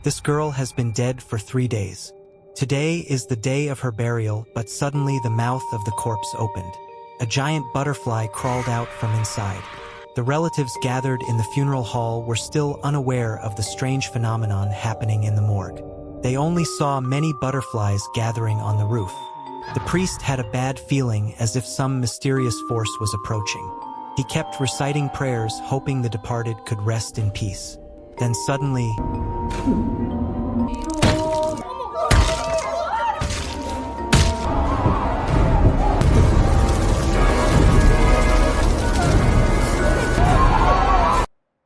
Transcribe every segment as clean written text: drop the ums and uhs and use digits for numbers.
This girl has been dead for 3 days. Today is the day of her burial, but suddenly the mouth of the corpse opened. A giant butterfly crawled out from inside. The relatives gathered in the funeral hall were still unaware of the strange phenomenon happening in the morgue. They only saw many butterflies gathering on the roof. The priest had a bad feeling, as if some mysterious force was approaching. He kept reciting prayers, hoping the departed could rest in peace. Then suddenly,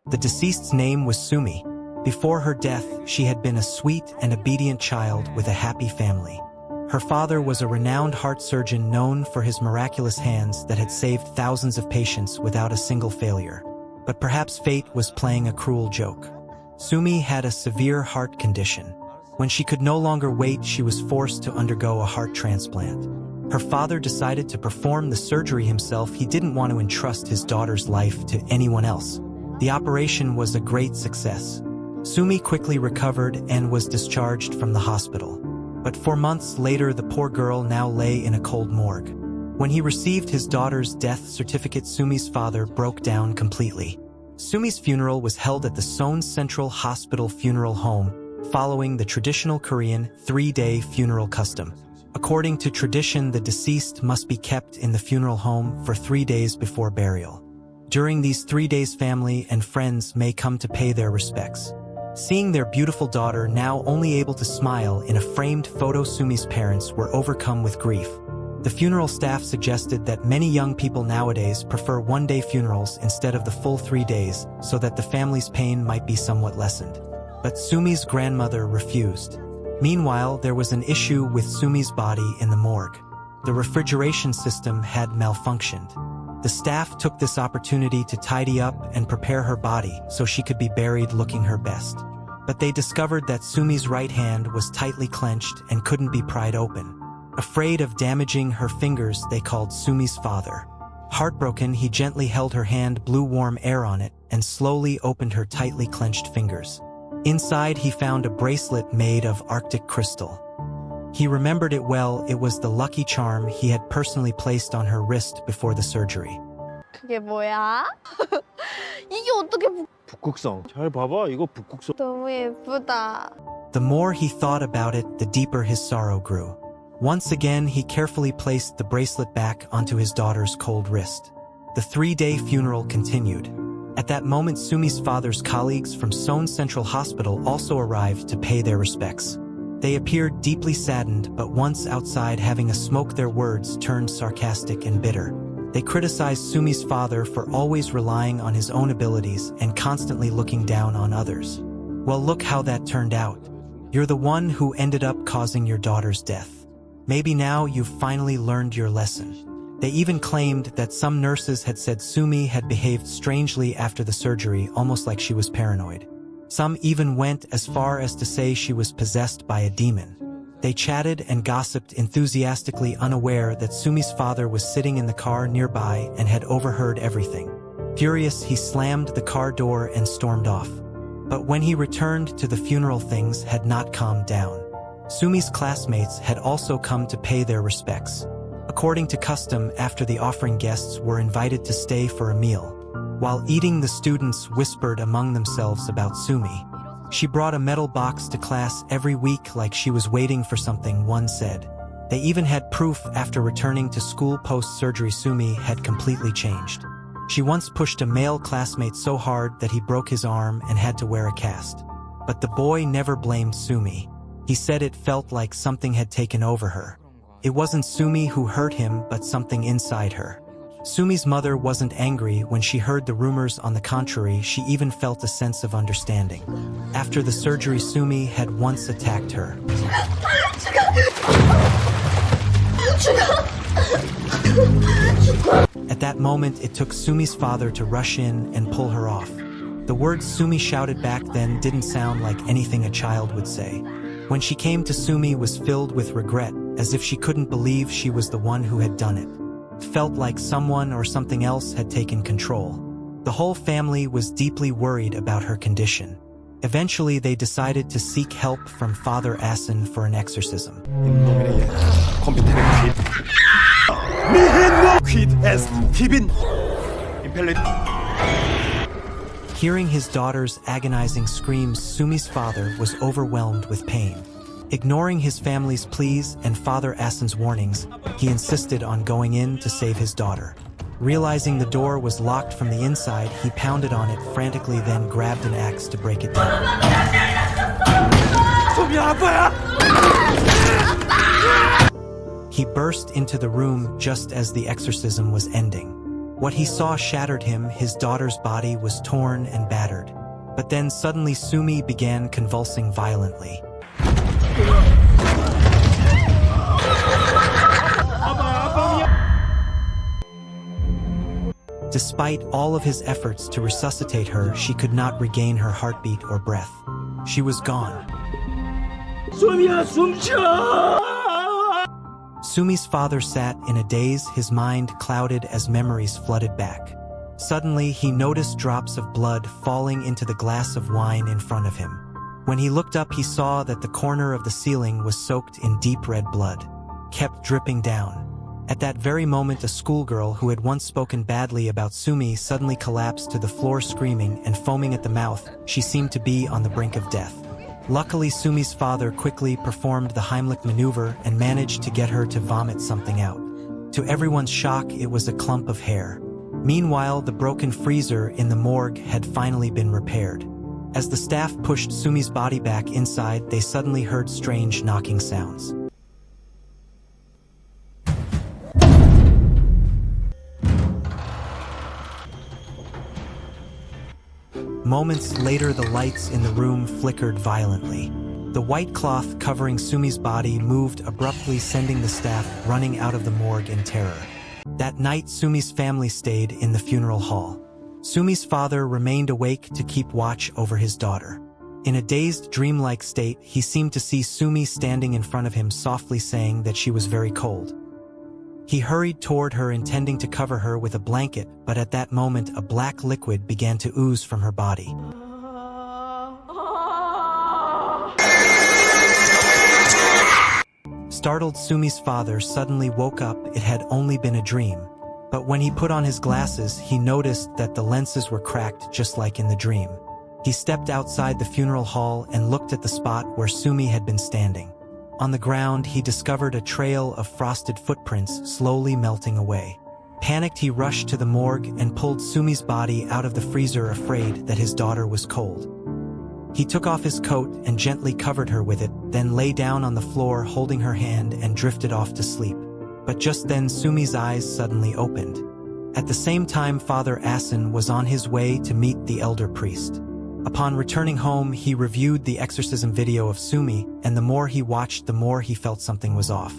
the deceased's name was Sumi. Before her death, she had been a sweet and obedient child with a happy family. Her father was a renowned heart surgeon known for his miraculous hands that had saved thousands of patients without a single failure. But perhaps fate was playing a cruel joke. Sumi had a severe heart condition. When she could no longer wait, she was forced to undergo a heart transplant. Her father decided to perform the surgery himself. He didn't want to entrust his daughter's life to anyone else. The operation was a great success. Sumi quickly recovered and was discharged from the hospital. But 4 months later, the poor girl now lay in a cold morgue. When he received his daughter's death certificate, Sumi's father broke down completely. Sumi's funeral was held at the Seoul Central Hospital Funeral Home, following the traditional Korean 3-day funeral custom. According to tradition, the deceased must be kept in the funeral home for 3 days before burial. During these 3 days, family and friends may come to pay their respects. Seeing their beautiful daughter now only able to smile in a framed photo, Sumi's parents were overcome with grief. The funeral staff suggested that many young people nowadays prefer one-day funerals instead of the full 3 days, so that the family's pain might be somewhat lessened. But Sumi's grandmother refused. Meanwhile, there was an issue with Sumi's body in the morgue. The refrigeration system had malfunctioned. The staff took this opportunity to tidy up and prepare her body so she could be buried looking her best. But they discovered that Sumi's right hand was tightly clenched and couldn't be pried open. Afraid of damaging her fingers, they called Sumi's father. Heartbroken, he gently held her hand, blew warm air on it, and slowly opened her tightly clenched fingers. Inside, he found a bracelet made of Arctic crystal. He remembered it well. It was the lucky charm he had personally placed on her wrist before the surgery. 그게 뭐야? 이게 어떻게 북극성. 잘 봐봐, 이거 북극성. 너무 예쁘다. The more he thought about it, the deeper his sorrow grew. Once again, he carefully placed the bracelet back onto his daughter's cold wrist. The 3-day funeral continued. At that moment, Sumi's father's colleagues from Seoul Central Hospital also arrived to pay their respects. They appeared deeply saddened, but once outside having a smoke, their words turned sarcastic and bitter. They criticized Sumi's father for always relying on his own abilities and constantly looking down on others. Well, look how that turned out. You're the one who ended up causing your daughter's death. Maybe now you've finally learned your lesson. They even claimed that some nurses had said Sumi had behaved strangely after the surgery, almost like she was paranoid. Some even went as far as to say she was possessed by a demon. They chatted and gossiped enthusiastically, unaware that Sumi's father was sitting in the car nearby and had overheard everything. Furious, he slammed the car door and stormed off. But when he returned to the funeral, things had not calmed down. Sumi's classmates had also come to pay their respects. According to custom, after the offering, guests were invited to stay for a meal. While eating, the students whispered among themselves about Sumi. She brought a metal box to class every week like she was waiting for something, one said. They even had proof after returning to school post-surgery Sumi had completely changed. She once pushed a male classmate so hard that he broke his arm and had to wear a cast. But the boy never blamed Sumi. He said it felt like something had taken over her. It wasn't Sumi who hurt him, but something inside her. Sumi's mother wasn't angry when she heard the rumors. On the contrary, she even felt a sense of understanding. After the surgery, Sumi had once attacked her. At that moment, it took Sumi's father to rush in and pull her off. The words Sumi shouted back then didn't sound like anything a child would say. When she came to, Sumi was filled with regret, as if she couldn't believe she was the one who had done it. It felt like someone or something else had taken control. The whole family was deeply worried about her condition. Eventually, they decided to seek help from Father Asen for an exorcism. 이놈이네 얘. 컴퓨터는 퀴드 에스트 티빈 임펠레. Hearing his daughter's agonizing screams, Sumi's father was overwhelmed with pain. Ignoring his family's pleas and Father Asen's warnings, he insisted on going in to save his daughter. Realizing the door was locked from the inside, he pounded on it frantically, then grabbed an axe to break it down. He burst into the room just as the exorcism was ending. What he saw shattered him. His daughter's body was torn and battered. But then suddenly Sumi began convulsing violently. Despite all of his efforts to resuscitate her, she could not regain her heartbeat or breath. She was gone. Sumi's father sat in a daze, his mind clouded as memories flooded back. Suddenly, he noticed drops of blood falling into the glass of wine in front of him. When he looked up, he saw that the corner of the ceiling was soaked in deep red blood, kept dripping down. At that very moment, a schoolgirl who had once spoken badly about Sumi suddenly collapsed to the floor, screaming and foaming at the mouth. She seemed to be on the brink of death. Luckily, Sumi's father quickly performed the Heimlich maneuver and managed to get her to vomit something out. To everyone's shock, it was a clump of hair. Meanwhile, the broken freezer in the morgue had finally been repaired. As the staff pushed Sumi's body back inside, they suddenly heard strange knocking sounds. Moments later, the lights in the room flickered violently. The white cloth covering Sumi's body moved abruptly, sending the staff running out of the morgue in terror. That night, Sumi's family stayed in the funeral hall. Sumi's father remained awake to keep watch over his daughter. In a dazed, dreamlike state, he seemed to see Sumi standing in front of him, softly saying that she was very cold. He hurried toward her, intending to cover her with a blanket, but at that moment a black liquid began to ooze from her body. Startled, Sumi's father suddenly woke up. It had only been a dream. But when he put on his glasses, he noticed that the lenses were cracked just like in the dream. He stepped outside the funeral hall and looked at the spot where Sumi had been standing. On the ground, he discovered a trail of frosted footprints slowly melting away. Panicked, he rushed to the morgue and pulled Sumi's body out of the freezer, afraid that his daughter was cold. He took off his coat and gently covered her with it, then lay down on the floor holding her hand and drifted off to sleep. But just then, Sumi's eyes suddenly opened. At the same time, Father Asen was on his way to meet the elder priest. Upon returning home, he reviewed the exorcism video of Sumi, and the more he watched, the more he felt something was off.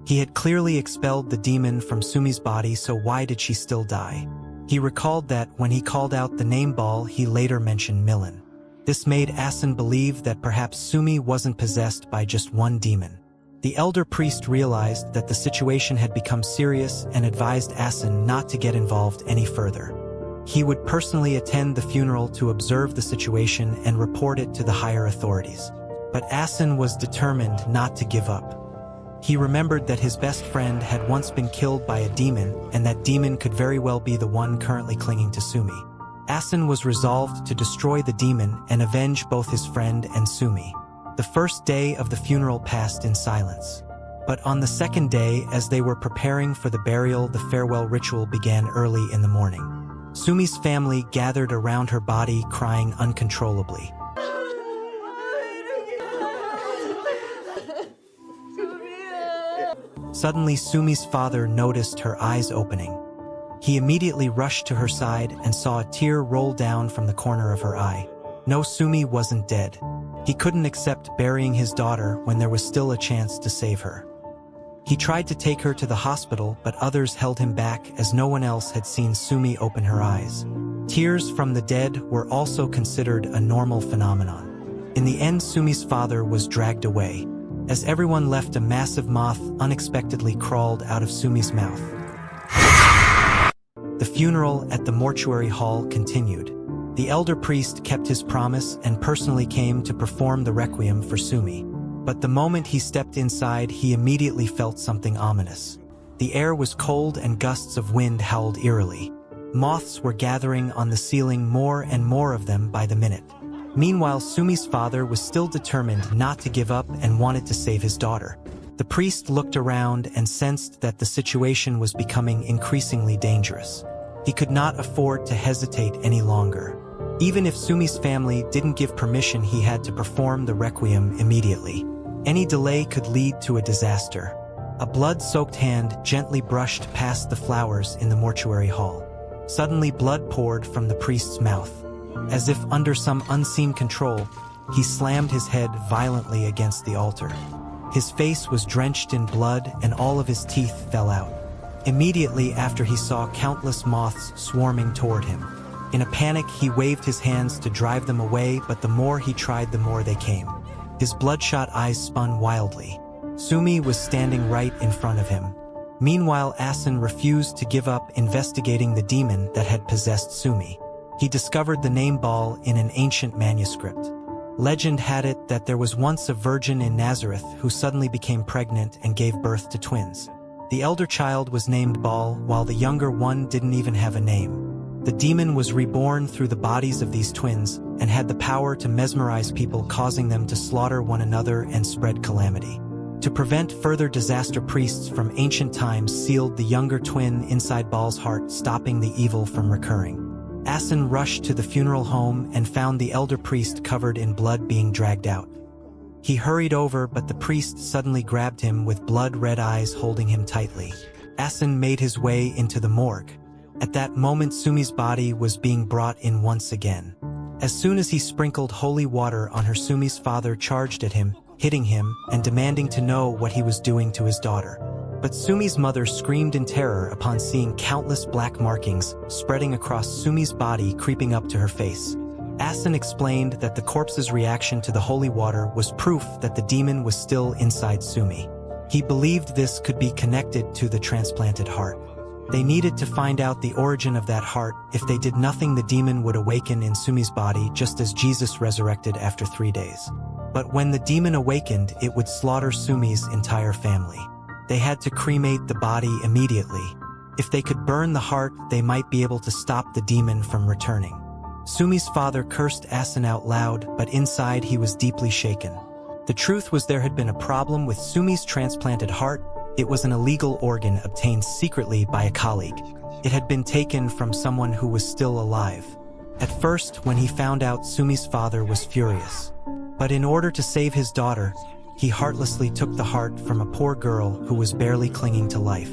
He had clearly expelled the demon from Sumi's body, so why did she still die? He recalled that when he called out the name Ball, he later mentioned Milan. This made Asen believe that perhaps Sumi wasn't possessed by just one demon. The elder priest realized that the situation had become serious and advised Asen not to get involved any further. He would personally attend the funeral to observe the situation and report it to the higher authorities. But Asen was determined not to give up. He remembered that his best friend had once been killed by a demon, and that demon could very well be the one currently clinging to Sumi. Asen was resolved to destroy the demon and avenge both his friend and Sumi. The first day of the funeral passed in silence. But on the second day, as they were preparing for the burial, the farewell ritual began early in the morning. Sumi's family gathered around her body, crying uncontrollably. Suddenly, Sumi's father noticed her eyes opening. He immediately rushed to her side and saw a tear roll down from the corner of her eye. No, Sumi wasn't dead. He couldn't accept burying his daughter when there was still a chance to save her. He tried to take her to the hospital, but others held him back as no one else had seen Sumi open her eyes. Tears from the dead were also considered a normal phenomenon. In the end, Sumi's father was dragged away. As everyone left, a massive moth unexpectedly crawled out of Sumi's mouth. The funeral at the mortuary hall continued. The elder priest kept his promise and personally came to perform the requiem for Sumi. But the moment he stepped inside, he immediately felt something ominous. The air was cold and gusts of wind howled eerily. Moths were gathering on the ceiling, more and more of them by the minute. Meanwhile, Sumi's father was still determined not to give up and wanted to save his daughter. The priest looked around and sensed that the situation was becoming increasingly dangerous. He could not afford to hesitate any longer. Even if Sumi's family didn't give permission, he had to perform the requiem immediately. Any delay could lead to a disaster. A blood-soaked hand gently brushed past the flowers in the mortuary hall. Suddenly, blood poured from the priest's mouth. As if under some unseen control, he slammed his head violently against the altar. His face was drenched in blood and all of his teeth fell out. Immediately after, he saw countless moths swarming toward him. In a panic, he waved his hands to drive them away, but the more he tried, the more they came. His bloodshot eyes spun wildly. Sumi was standing right in front of him. Meanwhile, Asen refused to give up investigating the demon that had possessed Sumi. He discovered the name Baal in an ancient manuscript. Legend had it that there was once a virgin in Nazareth who suddenly became pregnant and gave birth to twins. The elder child was named Baal, while the younger one didn't even have a name. The demon was reborn through the bodies of these twins and had the power to mesmerize people, causing them to slaughter one another and spread calamity. To prevent further disaster, priests from ancient times sealed the younger twin inside Baal's heart, stopping the evil from recurring. Asen rushed to the funeral home and found the elder priest covered in blood being dragged out. He hurried over, but the priest suddenly grabbed him with blood-red eyes, holding him tightly. Asen made his way into the morgue. At that moment, Sumi's body was being brought in once again. As soon as he sprinkled holy water on her, Sumi's father charged at him, hitting him and demanding to know what he was doing to his daughter. But Sumi's mother screamed in terror upon seeing countless black markings spreading across Sumi's body, creeping up to her face. Asen explained that the corpse's reaction to the holy water was proof that the demon was still inside Sumi. He believed this could be connected to the transplanted heart. They needed to find out the origin of that heart. If they did nothing, the demon would awaken in Sumi's body, just as Jesus resurrected after 3 days. But when the demon awakened, it would slaughter Sumi's entire family. They had to cremate the body immediately. If they could burn the heart, they might be able to stop the demon from returning. Sumi's father cursed Asen out loud, but inside he was deeply shaken. The truth was, there had been a problem with Sumi's transplanted heart. It was an illegal organ obtained secretly by a colleague. It had been taken from someone who was still alive. At first, when he found out, Sumi's father was furious. But in order to save his daughter, he heartlessly took the heart from a poor girl who was barely clinging to life.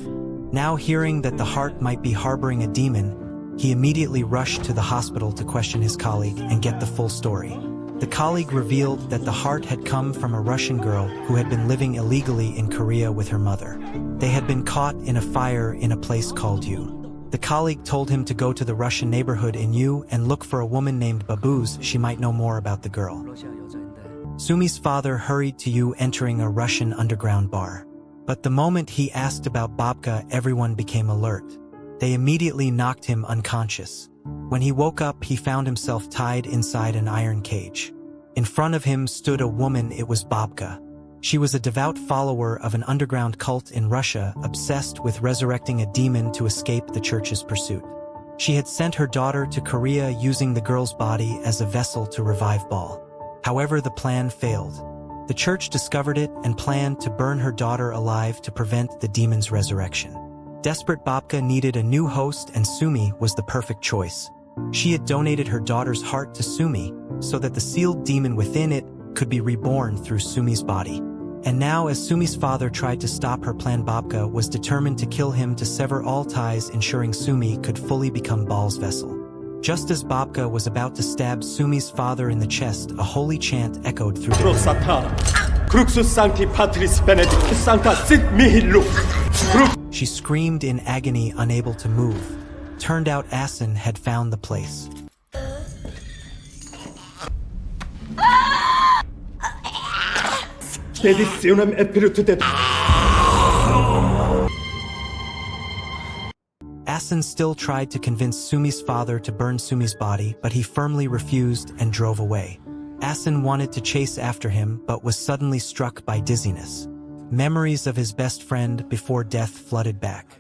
Now, hearing that the heart might be harboring a demon, he immediately rushed to the hospital to question his colleague and get the full story. The colleague revealed that the heart had come from a Russian girl who had been living illegally in Korea with her mother. They had been caught in a fire in a place called Yu. The colleague told him to go to the Russian neighborhood in Yu and look for a woman named Babuz. She might know more about the girl. Sumi's father hurried to Yu, entering a Russian underground bar. But the moment he asked about Babka, everyone became alert. They immediately knocked him unconscious. When he woke up, he found himself tied inside an iron cage. In front of him stood a woman. It was Babka. She was a devout follower of an underground cult in Russia, obsessed with resurrecting a demon to escape the church's pursuit. She had sent her daughter to Korea using the girl's body as a vessel to revive Baal. However, the plan failed. The church discovered it and planned to burn her daughter alive to prevent the demon's resurrection. Desperate, Babka needed a new host, and Sumi was the perfect choice. She had donated her daughter's heart to Sumi so that the sealed demon within it could be reborn through Sumi's body. And now, as Sumi's father tried to stop her plan, Babka was determined to kill him to sever all ties, ensuring Sumi could fully become Baal's vessel. Just as Babka was about to stab Sumi's father in the chest, a holy chant echoed through the room. She screamed in agony, unable to move. Turned out Asen had found the place. Asen Asen still tried to convince Sumi's father to burn Sumi's body, but he firmly refused and drove away. Asen wanted to chase after him, but was suddenly struck by dizziness. Memories of his best friend before death flooded back.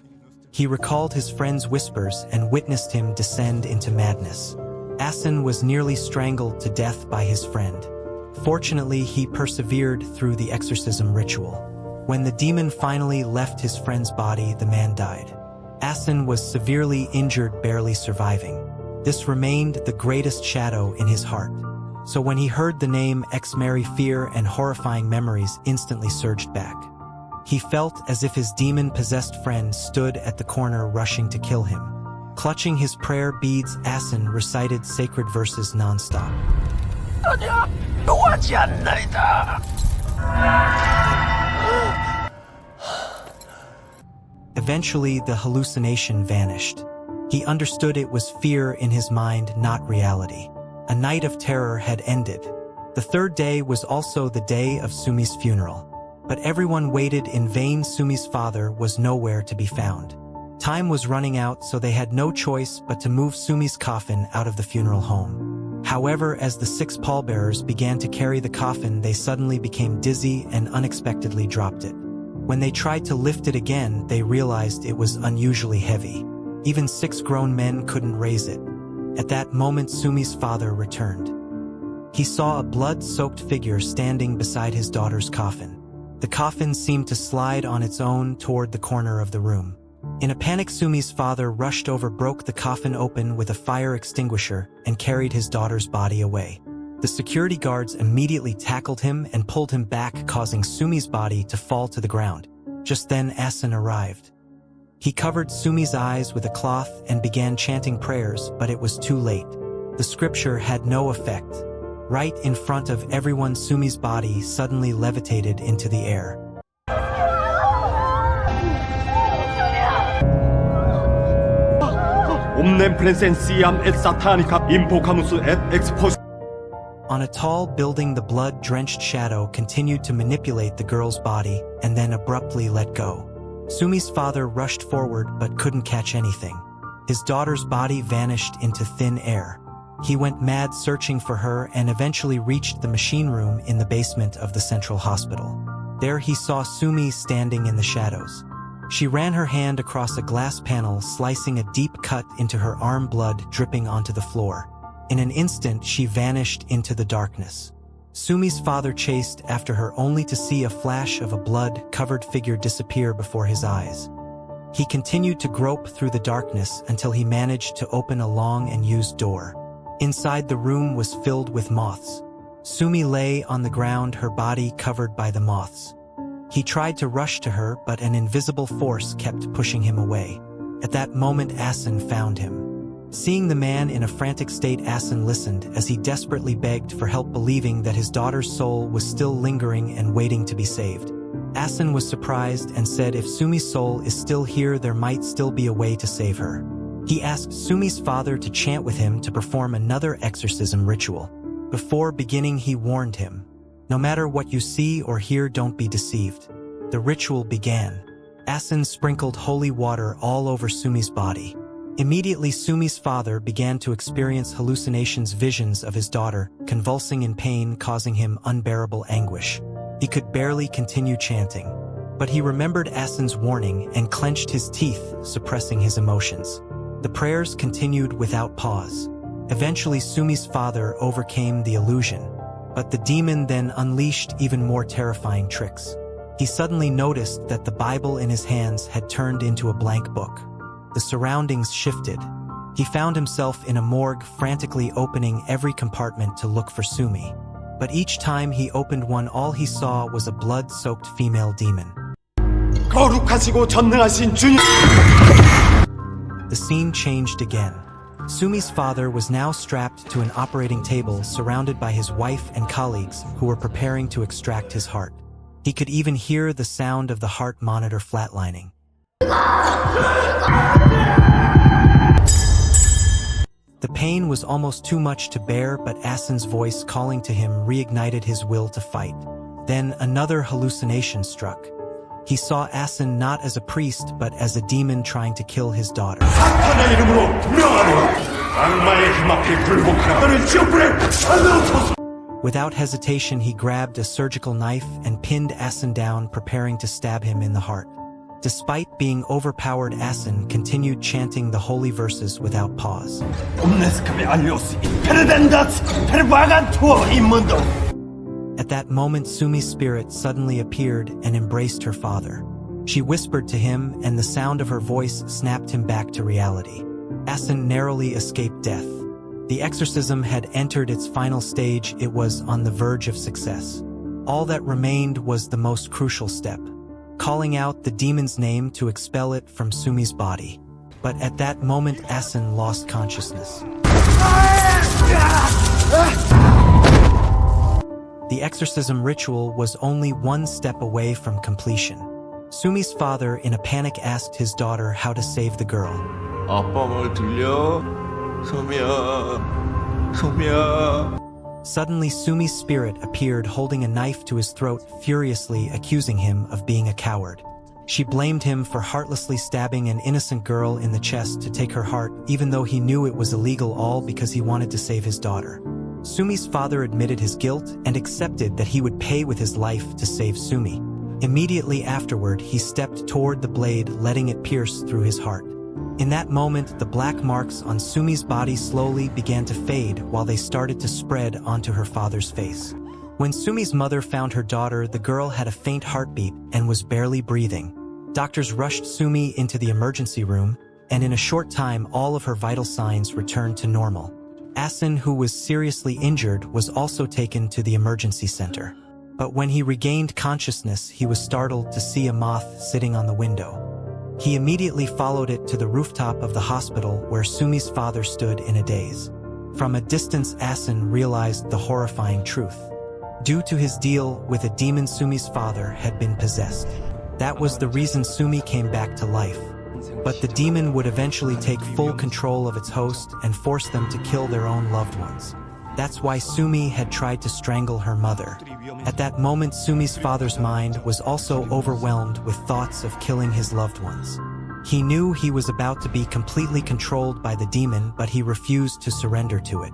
He recalled his friend's whispers and witnessed him descend into madness. Asen was nearly strangled to death by his friend. Fortunately, he persevered through the exorcism ritual. When the demon finally left his friend's body, the man died. Asen was severely injured, barely surviving. This remained the greatest shadow in his heart. So when he heard the name X-Mary, fear and horrifying memories instantly surged back. He felt as if his demon-possessed friend stood at the corner rushing to kill him. Clutching his prayer beads, Asen recited sacred verses non-stop. Eventually, the hallucination vanished. He understood it was fear in his mind, not reality. A night of terror had ended. The third day was also the day of Sumi's funeral. But everyone waited in vain. Sumi's father was nowhere to be found. Time was running out, so they had no choice but to move Sumi's coffin out of the funeral home. However, as the 6 pallbearers began to carry the coffin, they suddenly became dizzy and unexpectedly dropped it. When they tried to lift it again, they realized it was unusually heavy. Even 6 grown men couldn't raise it. At that moment, Sumi's father returned. He saw a blood-soaked figure standing beside his daughter's coffin. The coffin seemed to slide on its own toward the corner of the room. In a panic, Sumi's father rushed over, broke the coffin open with a fire extinguisher, and carried his daughter's body away. The security guards immediately tackled him and pulled him back, causing Sumi's body to fall to the ground. Just then, Asen arrived. He covered Sumi's eyes with a cloth and began chanting prayers, but it was too late. The scripture had no effect. Right in front of everyone, Sumi's body suddenly levitated into the air. On a tall building, the blood-drenched shadow continued to manipulate the girl's body and then abruptly let go. Sumi's father rushed forward but couldn't catch anything. His daughter's body vanished into thin air. He went mad searching for her and eventually reached the machine room in the basement of the central hospital. There he saw Sumi standing in the shadows. She ran her hand across a glass panel, slicing a deep cut into her arm, blood dripping onto the floor. In an instant, she vanished into the darkness. Sumi's father chased after her only to see a flash of a blood-covered figure disappear before his eyes. He continued to grope through the darkness until he managed to open a long and used door. Inside, the room was filled with moths. Sumi lay on the ground, her body covered by the moths. He tried to rush to her, but an invisible force kept pushing him away. At that moment, Asen found him. Seeing the man in a frantic state, Asen listened as he desperately begged for help, believing that his daughter's soul was still lingering and waiting to be saved. Asen was surprised and said if Sumi's soul is still here, there might still be a way to save her. He asked Sumi's father to chant with him to perform another exorcism ritual. Before beginning, he warned him, "No matter what you see or hear, don't be deceived." The ritual began. Asen sprinkled holy water all over Sumi's body. Immediately, Sumi's father began to experience hallucinations, visions of his daughter, convulsing in pain, causing him unbearable anguish. He could barely continue chanting. But he remembered Asen's warning and clenched his teeth, suppressing his emotions. The prayers continued without pause. Eventually, Sumi's father overcame the illusion. But the demon then unleashed even more terrifying tricks. He suddenly noticed that the Bible in his hands had turned into a blank book. The surroundings shifted. He found himself in a morgue, frantically opening every compartment to look for Sumi. But each time he opened one, all he saw was a blood-soaked female demon. 거룩하시고 전능하신 주님. The scene changed again. Sumi's father was now strapped to an operating table, surrounded by his wife and colleagues who were preparing to extract his heart. He could even hear the sound of the heart monitor flatlining. The pain was almost too much to bear, but Asen's voice calling to him reignited his will to fight. Then another hallucination struck. He saw Asin not as a priest but as a demon trying to kill his daughter. 사탄의 이름으로 명하노라. 악마의 힘 앞에 굴복하라. 너는 지옥불에 가두소서. Without hesitation, he grabbed a surgical knife and pinned Asin down, preparing to stab him in the heart. Despite being overpowered, Asin continued chanting the holy verses without pause. At that moment, Sumi's spirit suddenly appeared and embraced her father. She whispered to him, and the sound of her voice snapped him back to reality. Asin narrowly escaped death. The exorcism had entered its final stage. It was on the verge of success. All that remained was the most crucial step, calling out the demon's name to expel it from Sumi's body. But at that moment, Asin lost consciousness. The exorcism ritual was only one step away from completion. Sumi's father, in a panic, asked his daughter how to save the girl. 아빠 말 들려? 소미야, 소미야. Suddenly, Sumi's spirit appeared holding a knife to his throat, furiously accusing him of being a coward. She blamed him for heartlessly stabbing an innocent girl in the chest to take her heart, even though he knew it was illegal, all because he wanted to save his daughter. Sumi's father admitted his guilt and accepted that he would pay with his life to save Sumi. Immediately afterward, he stepped toward the blade, letting it pierce through his heart. In that moment, the black marks on Sumi's body slowly began to fade while they started to spread onto her father's face. When Sumi's mother found her daughter, the girl had a faint heartbeat and was barely breathing. Doctors rushed Sumi into the emergency room, and in a short time, all of her vital signs returned to normal. Asin, who was seriously injured, was also taken to the emergency center. But when he regained consciousness, he was startled to see a moth sitting on the window. He immediately followed it to the rooftop of the hospital, where Sumi's father stood in a daze. From a distance, Asin realized the horrifying truth. Due to his deal with a demon, Sumi's father had been possessed. That was the reason Sumi came back to life. But the demon would eventually take full control of its host and force them to kill their own loved ones. That's why Sumi had tried to strangle her mother. At that moment, Sumi's father's mind was also overwhelmed with thoughts of killing his loved ones. He knew he was about to be completely controlled by the demon, but he refused to surrender to it.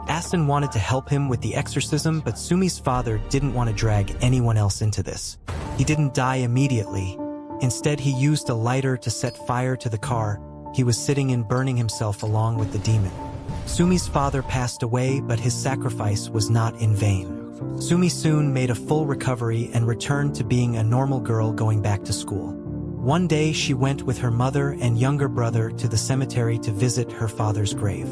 Asin wanted to help him with the exorcism, but Sumi's father didn't want to drag anyone else into this. He didn't die immediately. Instead, he used a lighter to set fire to the car he was sitting in, burning himself along with the demon. Sumi's father passed away, but his sacrifice was not in vain. Sumi soon made a full recovery and returned to being a normal girl, going back to school. One day, she went with her mother and younger brother to the cemetery to visit her father's grave.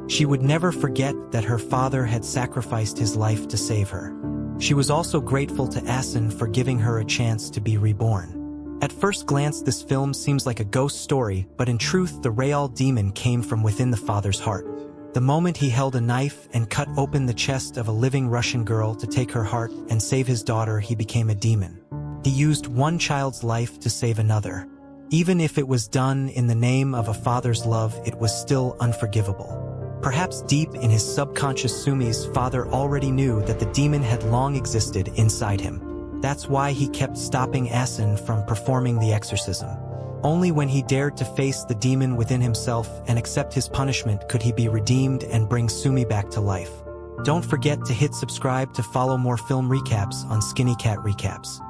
She would never forget that her father had sacrificed his life to save her. She was also grateful to Asin for giving her a chance to be reborn. At first glance, this film seems like a ghost story, but in truth, the Reynolds demon came from within the father's heart. The moment he held a knife and cut open the chest of a living Russian girl to take her heart and save his daughter, he became a demon. He used one child's life to save another. Even if it was done in the name of a father's love, it was still unforgivable. Perhaps deep in his subconscious, Sumi's father already knew that the demon had long existed inside him. That's why he kept stopping Asin from performing the exorcism. Only when he dared to face the demon within himself and accept his punishment could he be redeemed and bring Sumi back to life. Don't forget to hit subscribe to follow more film recaps on Skinny Cat Recaps.